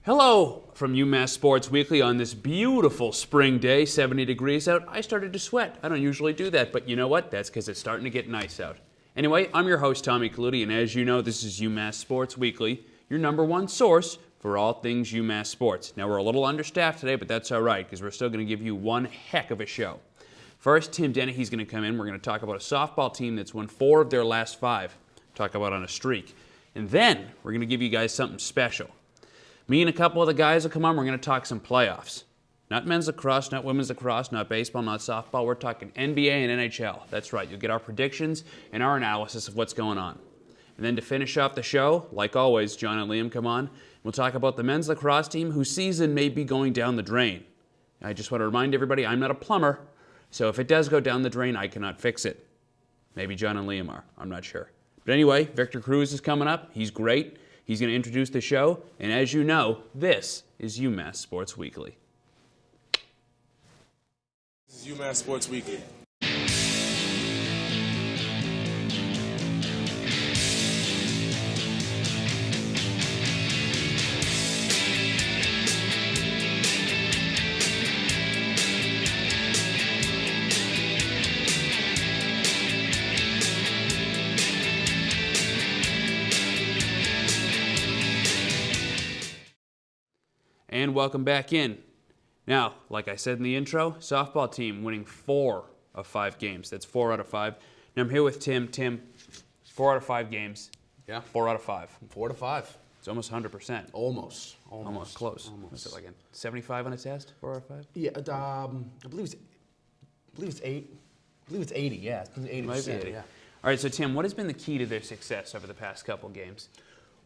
Hello from UMass Sports Weekly on this beautiful spring day, 70 degrees out. I started to sweat. I don't usually do that, but you know what? That's because it's starting to get nice out. Anyway, I'm your host, Tommy Kaludi, and as you know, this is UMass Sports Weekly, your number one source for all things UMass sports. Now, we're a little understaffed today, but that's all right, because we're still going to give you one heck of a show. First, Tim Dennehy's going to come in. We're going to talk about a softball team that's won 4 of their last 5. Talk about on a streak. And then, we're going to give you guys something special. Me and a couple of the guys will come on. We're going to talk some playoffs. Not men's lacrosse, not women's lacrosse, not baseball, not softball. We're talking NBA and NHL. That's right. You'll get our predictions and our analysis of what's going on. And then to finish off the show, like always, John and Liam come on. We'll talk about the men's lacrosse team whose season may be going down the drain. I just want to remind everybody I'm not a plumber, so if it does go down the drain, I cannot fix it. Maybe John and Liam are. I'm not sure. But anyway, Victor Cruz is coming up. He's great. He's going to introduce the show, and as you know, this is UMass Sports Weekly. This is UMass Sports Weekly. And welcome back in. Now, like I said in the intro, softball team winning 4 of 5 games. That's 4 out of 5. Now I'm here with Tim. Tim, 4 out of 5 games. Yeah. 4 out of 5. 4 to 5. It's almost 100%. Almost Close. Almost. Was it like a 75 on a test? 4 out of 5? Yeah, I believe it's 8. I believe it's 80. Yeah, it's 80%. Might be 80. Yeah. All right, so Tim, what has been the key to their success over the past couple games?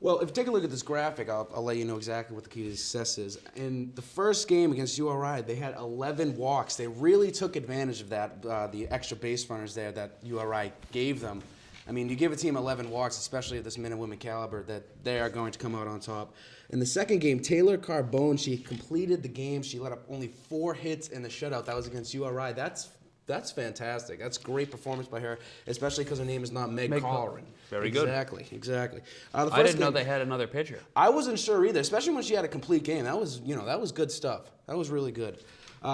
Well, if you take a look at this graphic, I'll let you know exactly what the key to success is. In the first game against URI, they had 11 walks. They really took advantage of that, the extra base runners there that URI gave them. I mean, you give a team 11 walks, especially at this men and women caliber, that they are going to come out on top. In the second game, Taylor Carbone, she completed the game. She let up only 4 hits in the shutout. That was against URI. That's fantastic. That's great performance by her, especially because her name is not Meg Colleran. Very good. Exactly. I didn't know they had another pitcher. I wasn't sure either, especially when she had a complete game. That was good stuff. That was really good.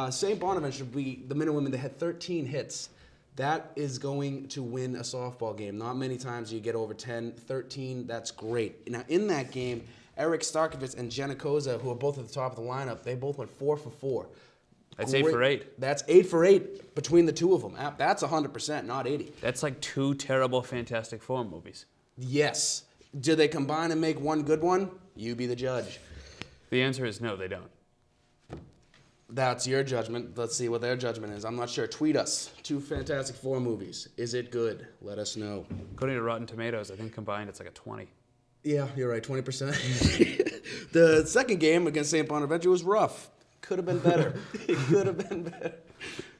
St. Bonaventure, the men and women, they had 13 hits. That is going to win a softball game. Not many times you get over 10, 13. That's great. Now, in that game, Eric Starkovitz and Jenna Koza, who are both at the top of the lineup, they both went 4 for 4. That's 8 for 8. That's 8 for 8 between the two of them. That's 100%, not 80. That's like 2 terrible Fantastic Four movies. Yes. Do they combine and make one good one? You be the judge. The answer is no, they don't. That's your judgment. Let's see what their judgment is. I'm not sure. Tweet us. 2 Fantastic Four movies. Is it good? Let us know. According to Rotten Tomatoes, I think combined it's like a 20. Yeah, you're right. 20%. The second game against St. Bonaventure was rough. Could have been better. It could have been better.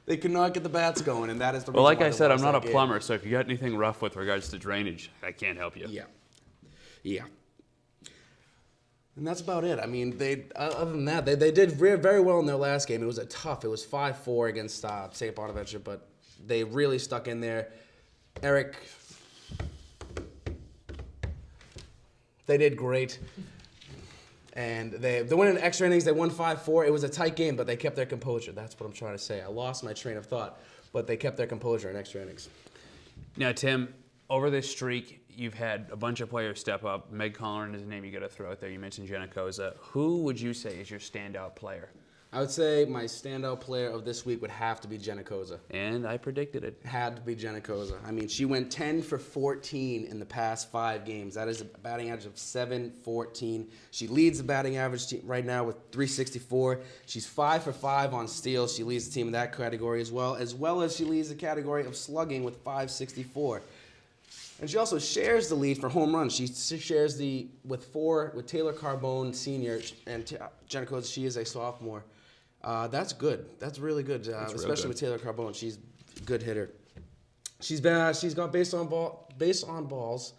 They could not get the bats going, and that is the reason. Well, like why I they said, I'm lost not a that game. plumber, so if you got anything rough with regards to drainage, I can't help you. Yeah. And that's about it. I mean, other than that, they did very well in their last game. It was 5-4 against St. Bonaventure, but they really stuck in there. Eric, they did great. And they went in extra innings. They won 5-4. It was a tight game, but they kept their composure. That's what I'm trying to say. I lost my train of thought, but they kept their composure in extra innings. Now, Tim, over this streak, you've had a bunch of players step up. Meg Colleran is a name you got to throw out there. You mentioned Jenna Koza. Who would you say is your standout player? I would say my standout player of this week would have to be Jenna Koza. And I predicted it. Had to be Jenna Koza. I mean, she went 10 for 14 in the past 5 games. That is a batting average of .714. She leads the batting average right now with .364. She's 5 for 5 on steals. She leads the team in that category as well as she leads the category of slugging with .564. And she also shares the lead for home runs. She shares with Taylor Carbone Sr. and Jenna Koza. She is a sophomore. That's good. That's really good, especially with Taylor Carbone. She's a good hitter. She's got base on balls.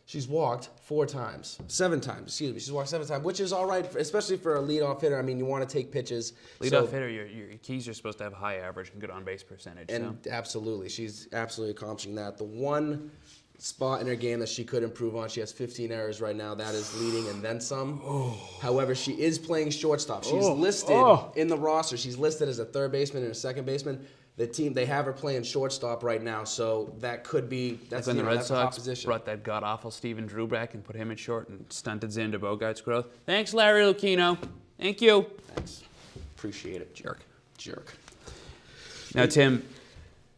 She's walked 7 times. Excuse me. She's walked 7 times, which is all right, especially for a leadoff hitter. I mean, you want to take pitches. Leadoff hitter, your keys are supposed to have high average and good on base percentage. And absolutely, she's absolutely accomplishing that. The one spot in her game that she could improve on. She has 15 errors right now. That is leading and then some. However, she is playing shortstop. She's listed in the roster. She's listed as a third baseman and a second baseman. The team, they have her playing shortstop right now, so that could be, that's when the Red that's a top Sox position. brought that god-awful Steven Drew back and put him at short and stunted Xander Bogaerts' growth. Thanks, Larry Lucchino. Thank you. Thanks. Appreciate it. Jerk. Now, Tim,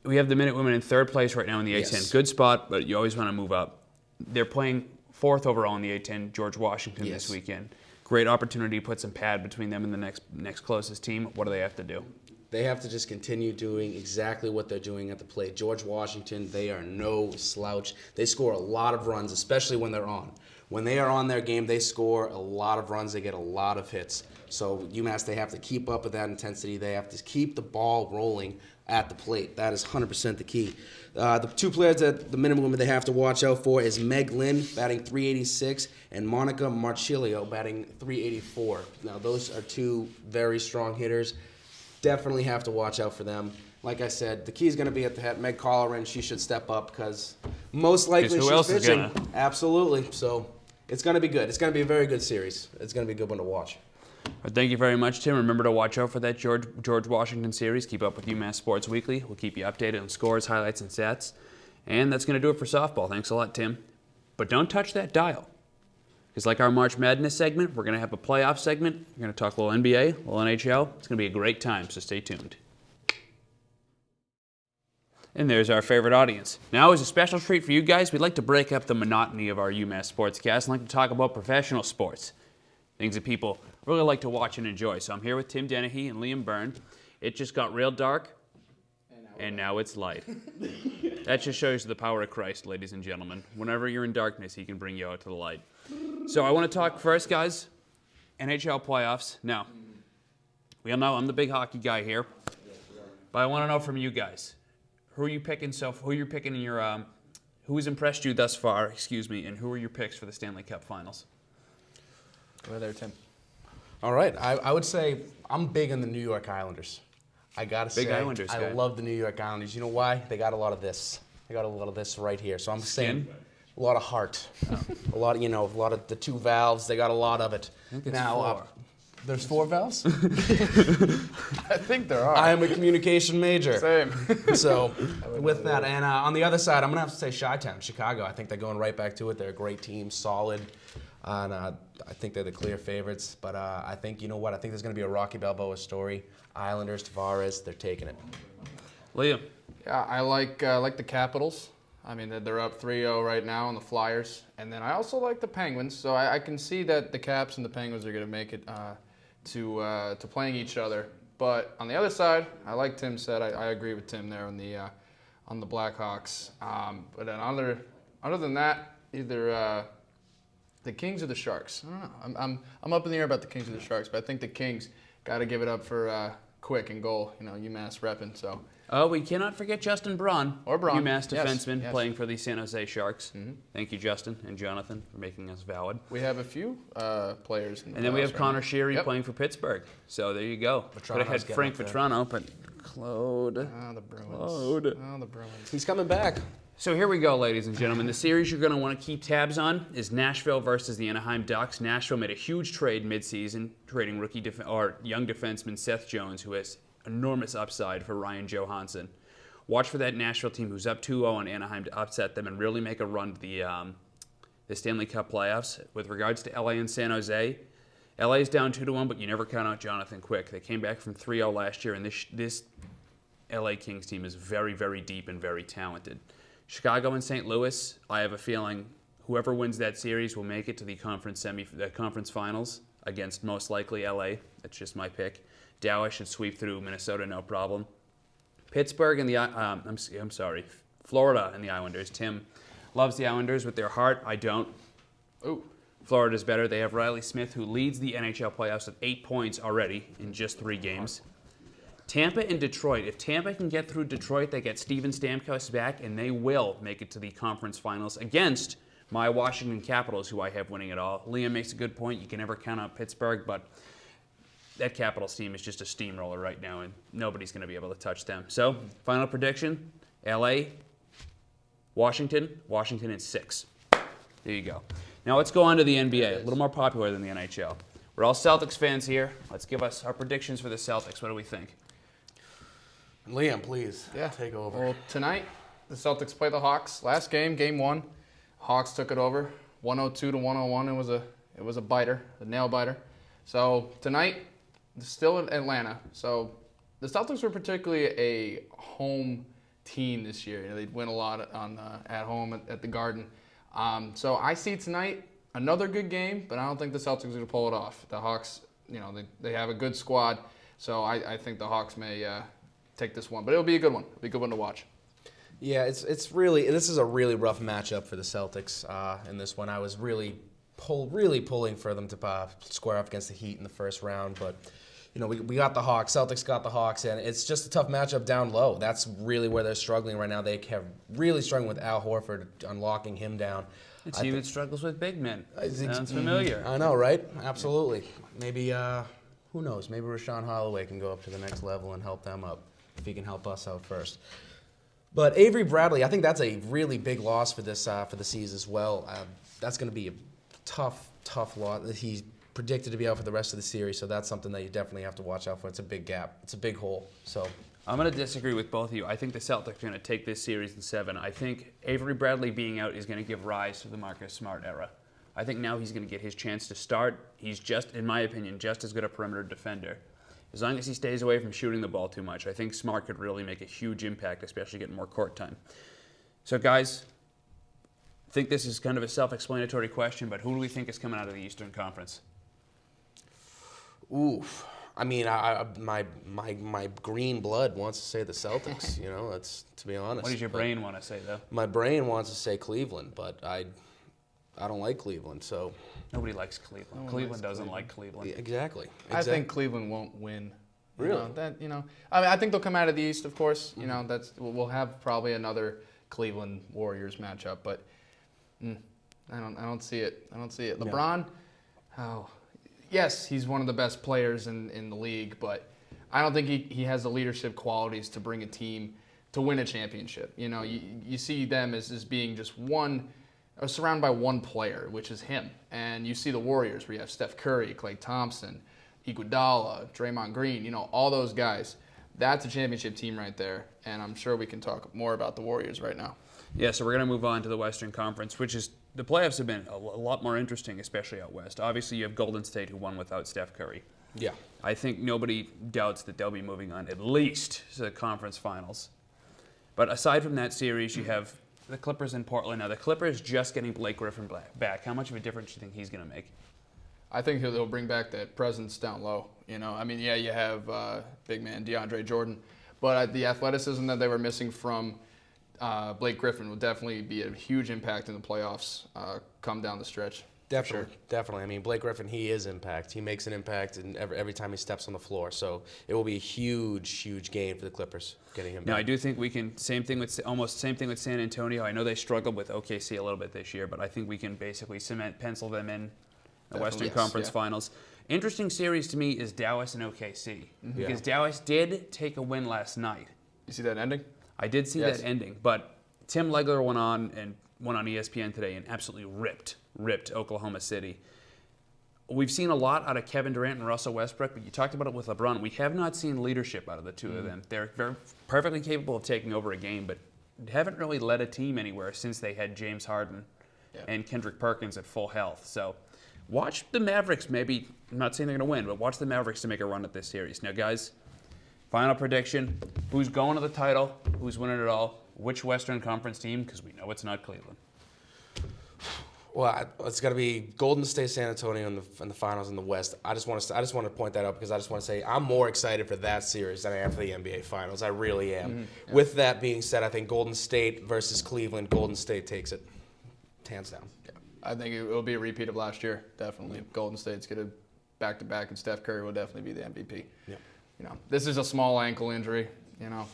we have the Minutewomen in third place right now in the A10. Yes. Good spot, but you always want to move up. They're playing fourth overall in the A10, George Washington this weekend. Great opportunity to put some pad between them and the next closest team. What do they have to do? They have to just continue doing exactly what they're doing at the plate. George Washington, they are no slouch. They score a lot of runs, especially when they're on. When they are on their game, they score a lot of runs. They get a lot of hits. So UMass, they have to keep up with that intensity. They have to keep the ball rolling at the plate. That is 100% the key. The two players that the Minutewomen they have to watch out for is Meg Lynn, batting .386, and Monica Marchilio, batting .384. Now, those are two very strong hitters. Definitely have to watch out for them. Like I said, the key is going to be at the head. Meg Colleran, she should step up because most likely who else she's is pitching. gonna? Absolutely. So it's going to be good. It's going to be a very good series. It's going to be a good one to watch. Well, thank you very much, Tim. Remember to watch out for that George Washington series. Keep up with UMass Sports Weekly. We'll keep you updated on scores, highlights, and stats. And that's going to do it for softball. Thanks a lot, Tim. But don't touch that dial. Because like our March Madness segment, we're going to have a playoff segment. We're going to talk a little NBA, a little NHL. It's going to be a great time, so stay tuned. And there's our favorite audience. Now, as a special treat for you guys, we'd like to break up the monotony of our UMass Sportscast and like to talk about professional sports. Things that people really like to watch and enjoy. So I'm here with Tim Dennehy and Liam Byrne. It just got real dark, and now it's light. That just shows you the power of Christ, ladies and gentlemen. Whenever you're in darkness, he can bring you out to the light. So I want to talk first, guys, NHL playoffs. Now, we all know I'm the big hockey guy here, but I want to know from you guys, who are you picking? Who you're picking in your, who has impressed you thus far? And who are your picks for the Stanley Cup Finals? Go there, Tim. All right. I would say I'm big on the New York Islanders. I got to say, Big Islanders I guy. love the New York Islanders. You know why? They got a lot of this. They got a lot of this right here. So I'm saying a lot of heart. A lot of, a lot of the two valves. They got a lot of it. I think it's now, four. There's 4 valves? I think there are. I am a communication major. Same. So with that, and on the other side, I'm going to have to say Chi-Town, Chicago. I think they're going right back to it. They're a great team, solid. And I think they're the clear favorites. But I think, you know what? I think there's going to be a Rocky Balboa story. Islanders, Tavares, they're taking it. Liam. Yeah, I like the Capitals. I mean, they're up 3-0 right now on the Flyers. And then I also like the Penguins. So I can see that the Caps and the Penguins are going to make it to playing each other. But on the other side, I like Tim said. I agree with Tim there on the Blackhawks. But then other than that, either the Kings or the Sharks. I don't know. I'm up in the air about the Kings or the Sharks, but I think the Kings got to give it up for Quick and goal. UMass repping. So. Oh, we cannot forget Justin Braun, Braun. UMass Yes, defenseman yes. playing for the San Jose Sharks. Mm-hmm. Thank you, Justin and Jonathan, for making us valid. We have a few players. In the And then we have playoffs right Connor now. Sheary Yep. playing for Pittsburgh. So there you go. Could have had getting Frank up there. Vetrano, but Claude. Oh, the Bruins. Claude. Oh, the Bruins. He's coming back. So here we go, ladies and gentlemen. The series you're going to want to keep tabs on is Nashville versus the Anaheim Ducks. Nashville made a huge trade midseason, trading young defenseman Seth Jones, who has enormous upside for Ryan Johansson. Watch for that Nashville team who's up 2-0 on Anaheim to upset them and really make a run to the Stanley Cup playoffs. With regards to LA and San Jose, LA is down 2-1, but you never count out Jonathan Quick. They came back from 3-0 last year, and this LA Kings team is very, very deep and very talented. Chicago and St. Louis, I have a feeling whoever wins that series will make it to the conference finals against most likely LA. That's just my pick. Dallas should sweep through Minnesota, no problem. Pittsburgh and Florida and the Islanders. Tim loves the Islanders with their heart. I don't. Ooh. Florida's better. They have Riley Smith, who leads the NHL playoffs with 8 points already in just 3 games. Tampa and Detroit. If Tampa can get through Detroit, they get Steven Stamkos back, and they will make it to the conference finals against my Washington Capitals, who I have winning it all. Liam makes a good point. You can never count out Pittsburgh, but that Capitals team is just a steamroller right now, and nobody's going to be able to touch them. So, final prediction, LA Washington in 6. There you go. Now let's go on to the NBA, a little more popular than the NHL. We're all Celtics fans here. Let's give us our predictions for the Celtics. What do we think? Liam, please take over. Well, tonight, the Celtics play the Hawks. Last game, game 1, Hawks took it over, 102 to 101. It was a biter, a nail biter. So tonight, still in Atlanta. So the Celtics were particularly a home team this year. You know, they'd win a lot at home at the Garden. So I see tonight another good game, but I don't think the Celtics are going to pull it off. The Hawks, you know, they have a good squad, so I think the Hawks may take this one. But it'll be a good one. It'll be a good one to watch. Yeah, it's really, this is a really rough matchup for the Celtics in this one. I was really pulling for them to square up against the Heat in the first round, but you know, we got the Hawks. Celtics got the Hawks, and it's just a tough matchup down low. That's really where they're struggling right now. They have really struggling with Al Horford, unlocking him down. A team that struggles with big men. Sounds familiar. I know, right? Absolutely. Maybe, who knows? Maybe Rashawn Holloway can go up to the next level and help them up, if he can help us out first. But Avery Bradley, I think that's a really big loss for this for the C's as well. That's going to be a tough loss. He's predicted to be out for the rest of the series, so that's something that you definitely have to watch out for. It's a big gap. It's a big hole. So I'm going to disagree with both of you. I think the Celtics are going to take this series in 7. I think Avery Bradley being out is going to give rise to the Marcus Smart era. I think now he's going to get his chance to start. He's just, in my opinion, just as good a perimeter defender. As long as he stays away from shooting the ball too much, I think Smart could really make a huge impact, especially getting more court time. So, guys, I think this is kind of a self-explanatory question, but who do we think is coming out of the Eastern Conference? Oof. I mean, my green blood wants to say the Celtics. You know, that's, to be honest. What does your brain want to say, though? My brain wants to say Cleveland, but I don't like Cleveland, so. Nobody likes Cleveland. Cleveland doesn't like Cleveland. Yeah, exactly. I think Cleveland won't win. Really? I think they'll come out of the East, of course. You know, we'll have probably another Cleveland Warriors matchup, but I don't see it. I don't see it. LeBron, yes, he's one of the best players in the league, but I don't think he has the leadership qualities to bring a team to win a championship. You know, you see them as being just surrounded by one player, which is him. And you see the Warriors where you have Steph Curry, Klay Thompson, Iguodala, Draymond Green, you know, all those guys. That's a championship team right there, and I'm sure we can talk more about the Warriors right now. Yeah, so we're going to move on to the Western Conference, which is, the playoffs have been a lot more interesting, especially out west. Obviously, you have Golden State, who won without Steph Curry. Yeah. I think nobody doubts that they'll be moving on at least to the conference finals. But aside from that series, you have the Clippers in Portland. Now, the Clippers just getting Blake Griffin back. How much of a difference do you think he's going to make? I think he'll bring back that presence down low. You know, I mean, yeah, you have big man DeAndre Jordan, but the athleticism that they were missing from Blake Griffin will definitely be a huge impact in the playoffs come down the stretch. Definitely, definitely. I mean, Blake Griffin, he is impact. He makes an impact every time he steps on the floor. So it will be a huge gain for the Clippers getting him back. Now, I do think we can, almost same thing with San Antonio. I know they struggled with OKC a little bit this year, but I think we can basically pencil them in the Western Conference Finals. Interesting series to me is Dallas and OKC, because Dallas did take a win last night. You see that ending? I did see that ending, but Tim Legler went on ESPN today and absolutely ripped Oklahoma City. We've seen a lot out of Kevin Durant and Russell Westbrook, but you talked about it with LeBron. We have not seen leadership out of the two of them. They're perfectly capable of taking over a game, but haven't really led a team anywhere since they had James Harden and Kendrick Perkins at full health. So watch the Mavericks. Maybe, I'm not saying they're going to win, but watch the Mavericks to make a run at this series. Now, guys, final prediction. Who's going to the title? Who's winning it all? Which Western Conference team? Because we know it's not Cleveland. Well, it's got to be Golden State, San Antonio in the finals in the West. I just want to point that out because I just want to say I'm more excited for that series than I am for the NBA Finals. I really am. With that being said, I think Golden State versus Cleveland, Golden State takes it, hands down. Yeah. I think it will be a repeat of last year. Definitely, Golden State's going to back-to-back, and Steph Curry will definitely be the MVP. Yeah. You know, this is a small ankle injury. You know,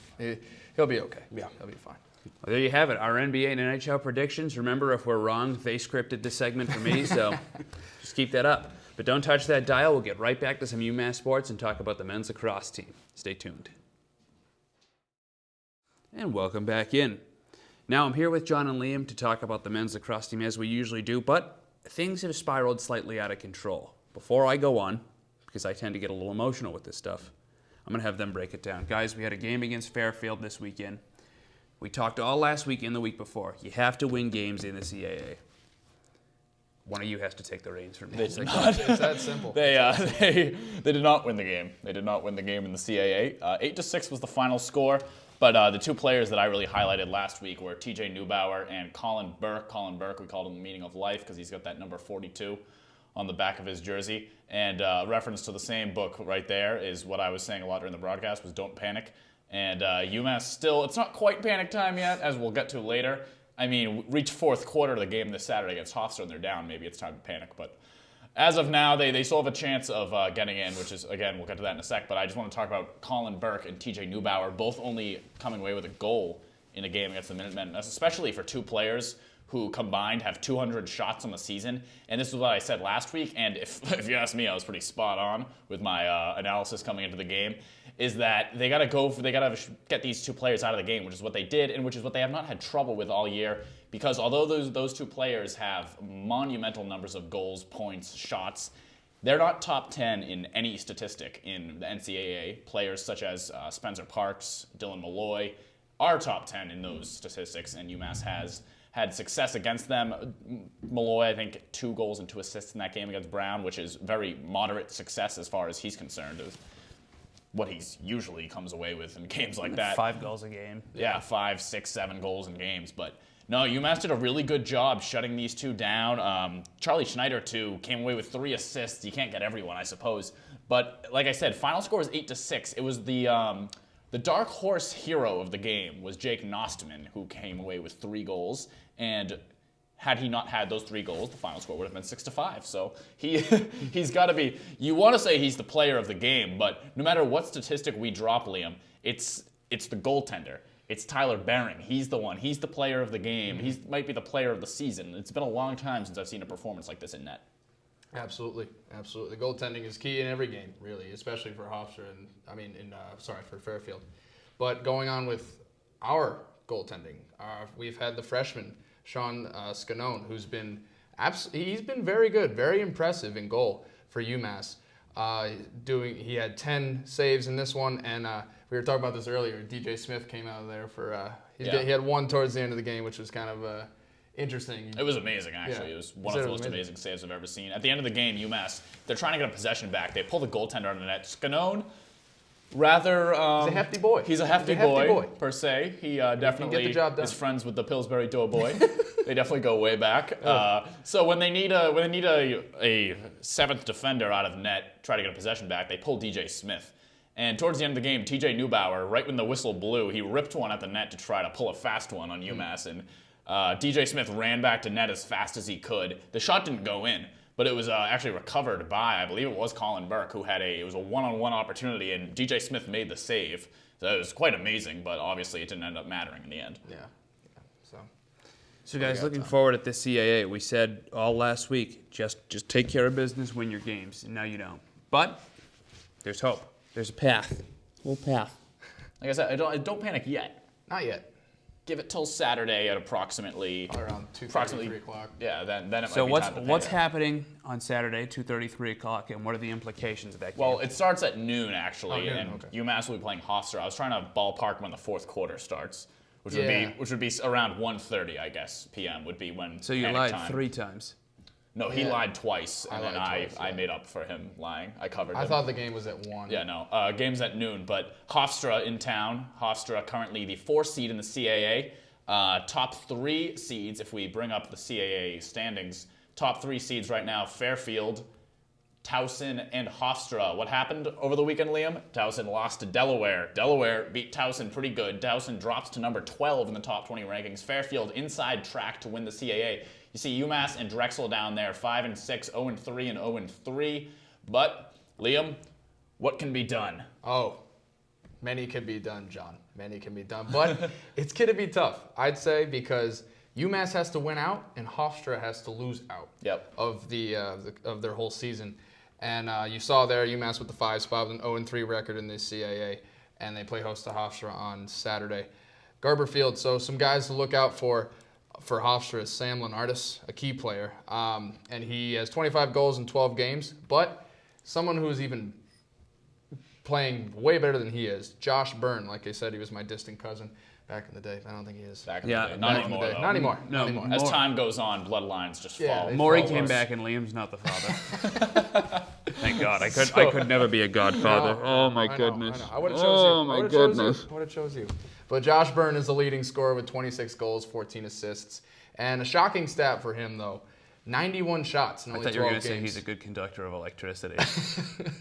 he'll be okay. Yeah, he'll be fine. Well, there you have it, our NBA and NHL predictions. Remember, if we're wrong, they scripted this segment for me, so just keep that up. But don't touch that dial. We'll get right back to some UMass Sports and talk about the men's lacrosse team. Stay tuned. And welcome back in. Now I'm here with John and Liam to talk about the men's lacrosse team as we usually do, but things have spiraled slightly out of control. Before I go on, because I tend to get a little emotional with this stuff, I'm going to have them break it down. Guys, we had a game against Fairfield this weekend. We talked all last week and the week before. You have to win games in the CAA. One of you has to take the reins from me. It's that simple. They did not win the game. They did not win the game in the CAA. 8-6 was the final score. But the two players that I really highlighted last week were TJ Neubauer and Colin Burke. Colin Burke, we called him the meaning of life because he's got that number 42 on the back of his jersey. And reference to the same book right there is what I was saying a lot during the broadcast was don't panic. And UMass still, it's not quite panic time yet, as we'll get to later. I mean, reach fourth quarter of the game this Saturday against Hofstra and they're down. Maybe it's time to panic. But as of now, they still have a chance of getting in, which is, again, we'll get to that in a sec. But I just want to talk about Colin Burke and TJ Neubauer, both only coming away with a goal in a game against the Minutemen, especially for two players who combined have 200 shots on the season. And this is what I said last week, and if you ask me, I was pretty spot on with my analysis coming into the game, is that they got to get these two players out of the game, which is what they did, and which is what they have not had trouble with all year, because although those two players have monumental numbers of goals, points, shots, they're not top 10 in any statistic in the NCAA. Players such as Spencer Parks, Dylan Malloy are top 10 in those statistics, and UMass has had success against them. Malloy, I think, 2 goals and 2 assists in that game against Brown, which is very moderate success as far as he's concerned. Is what he's usually comes away with in games like that. 5 goals a game. Yeah, 5, 6, 7 goals in games. But no, UMass did a really good job shutting these two down. Charlie Schneider, too, came away with 3 assists. You can't get everyone, I suppose. But like I said, final score was 8-6. It was the dark horse hero of the game was Jake Nostman, who came away with 3 goals. And had he not had those 3 goals, the final score would have been 6-5. So he's got to be. You want to say he's the player of the game, but no matter what statistic we drop, Liam, it's the goaltender. It's Tyler Behring. He's the one. He's the player of the game. He might be the player of the season. It's been a long time since I've seen a performance like this in net. Absolutely. Goaltending is key in every game, really, especially for Hofstra and for Fairfield. But going on with our goaltending, we've had the freshman Sean Scanone, who's been he's been very good, very impressive in goal for UMass. He had 10 saves in this one, and we were talking about this earlier. DJ Smith came out of there for he had 1 towards the end of the game, which was kind of interesting. It was amazing, actually. Yeah. It was one of the most amazing saves I've ever seen. At the end of the game, UMass, they're trying to get a possession back. They pull the goaltender on the net. Scanone, rather... he's a hefty boy. He's a hefty boy, per se. He definitely is friends with the Pillsbury Doughboy. They definitely go way back. So when they need a 7th defender out of net, try to get a possession back, they pull DJ Smith. And towards the end of the game, TJ Neubauer, right when the whistle blew, he ripped one at the net to try to pull a fast one on UMass. And DJ Smith ran back to net as fast as he could. The shot didn't go in, but it was actually recovered by, I believe it was Colin Burke, who had it was a one-on-one opportunity, and DJ Smith made the save. So it was quite amazing, but obviously it didn't end up mattering in the end. Yeah. So guys, looking forward at this CAA, we said all last week, just take care of business, win your games, and now you don't. But there's hope. There's a path. A little path. Like I said, I don't panic yet. Not yet. Give it till Saturday at approximately around 2:30, 3 o'clock. Yeah, then it might be so time to what's happening on Saturday, 2:30, 3 o'clock, and what are the implications of that game? Well, it starts at noon, actually, noon, and okay. UMass will be playing Hofstra. I was trying to ballpark when the 4th quarter starts, which would be around 1:30, I guess, p.m. would be when. So you lied time. 3 times. No, he lied twice, and then I made up for him lying. I covered him. I thought the game was at 1. Yeah, no. Game's at noon, but Hofstra in town. Hofstra currently the 4th seed in the CAA. Top 3 seeds, if we bring up the CAA standings, top 3 seeds right now, Fairfield, Towson, and Hofstra. What happened over the weekend, Liam? Towson lost to Delaware. Delaware beat Towson pretty good. Towson drops to number 12 in the top 20 rankings. Fairfield inside track to win the CAA. You see UMass and Drexel down there, 5-6, 0-3, and 0-3. But, Liam, what can be done? Oh, many can be done, John. Many can be done. But it's going to be tough, I'd say, because UMass has to win out and Hofstra has to lose out of their whole season. And you saw there UMass with the 5 spot with an 0-3 record in the CAA, and they play host to Hofstra on Saturday. Garber Field. So some guys to look out for Hofstra is Sam Lenardis, a key player. And he has 25 goals in 12 games. But someone who's even playing way better than he is, Josh Byrne. Like I said, he was my distant cousin back in the day. I don't think he is. Back in the day. Not Back in the anymore, day. though. Not anymore. No, Not anymore. As time goes on, bloodlines just fall. they Maury fall came worse. back and Liam's not the father. Thank God. I could never be a godfather. Oh my goodness. I would have chose you. Oh my goodness. I would have chose you. But Josh Byrne is the leading scorer with 26 goals, 14 assists. And a shocking stat for him, though, 91 shots in I only thought you were 12 going to say games. he's a good conductor of electricity.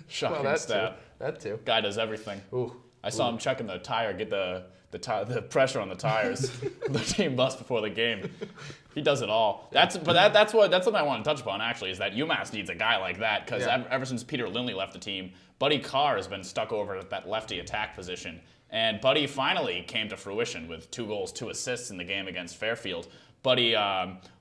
Shocking that stat. too. That too. Guy does everything. Ooh. I saw him checking the tire, get the pressure on the tires, the team bus before the game. He does it all. That's something I want to touch upon actually, is that UMass needs a guy like that, because ever since Peter Lindley left the team, Buddy Carr has been stuck over at that lefty attack position. And Buddy finally came to fruition with 2 goals, 2 assists in the game against Fairfield. Buddy,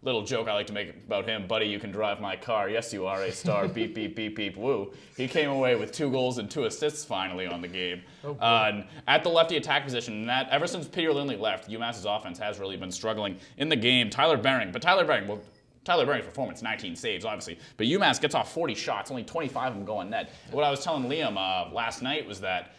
little joke I like to make about him, Buddy, you can drive my car. Yes, you are a star. Beep, beep, beep, beep, woo. He came away with 2 goals and 2 assists finally on the game. At the lefty attack position, and that ever since Peter Lindley left, UMass's offense has really been struggling in the game. Tyler Bering's performance, 19 saves, obviously. But UMass gets off 40 shots, only 25 of them go on net. What I was telling Liam last night was that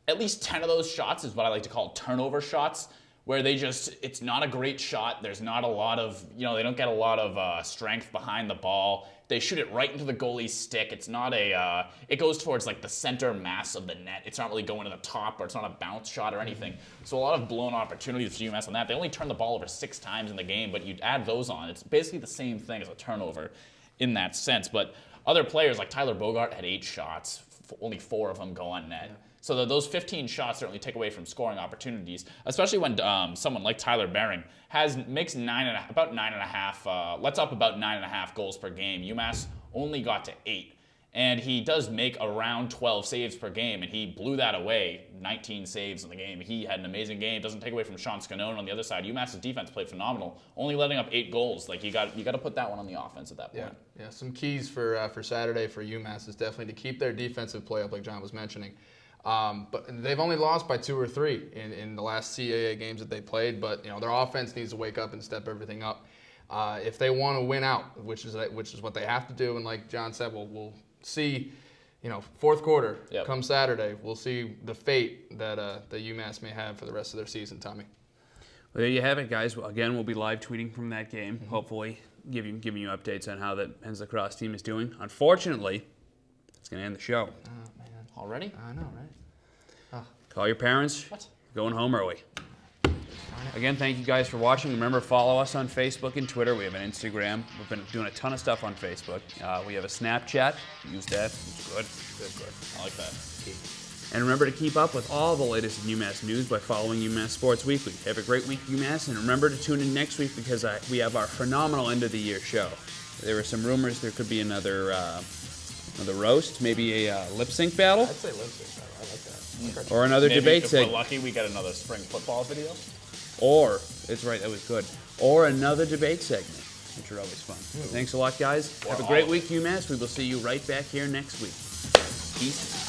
at least 10 of those shots is what I like to call turnover shots, where it's not a great shot. There's not a lot of, they don't get a lot of strength behind the ball. They shoot it right into the goalie's stick. It's not it goes towards like the center mass of the net. It's not really going to the top, or it's not a bounce shot or anything. So a lot of blown opportunities for UMass on that. They only turned the ball over 6 times in the game, but you add those on, it's basically the same thing as a turnover in that sense. But other players like Tyler Bogart had 8 shots, only 4 of them go on net. So those 15 shots certainly take away from scoring opportunities, especially when someone like Tyler Bering makes about 9.5, lets up about 9.5 goals per game. UMass only got to 8. And he does make around 12 saves per game, and he blew that away, 19 saves in the game. He had an amazing game. Doesn't take away from Sean Scanone on the other side. UMass's defense played phenomenal, only letting up 8 goals. Like you got to put that one on the offense at that point. Yeah. Some keys for Saturday for UMass is definitely to keep their defensive play up, like John was mentioning. But they've only lost by 2 or 3 in the last CAA games that they played. But their offense needs to wake up and step everything up if they want to win out, which is what they have to do. And like John said, we'll see. Fourth quarter come Saturday, we'll see the fate that UMass may have for the rest of their season. Tommy. Well, there you have it, guys. Again, we'll be live tweeting from that game. Hopefully, giving you updates on how that men's lacrosse team is doing. Unfortunately, it's going to end the show. Already? I know, right? Call your parents. Going home early. Again, thank you guys for watching. Remember, follow us on Facebook and Twitter. We have an Instagram. We've been doing a ton of stuff on Facebook. We have a Snapchat. Use that. It's good. Good. I like that. And remember to keep up with all the latest in UMass news by following UMass Sports Weekly. Have a great week, UMass, and remember to tune in next week because we have our phenomenal end-of-the-year show. There were some rumors there could be another roast, maybe a lip-sync battle. I'd say lip sync. I like that. Or another Maybe debate if we're segment. lucky, we get another spring football video. Or, that's right, that was good. Or another debate segment, which are always fun. Thanks a lot, guys. Have a great week, UMass. We will see you right back here next week. Peace.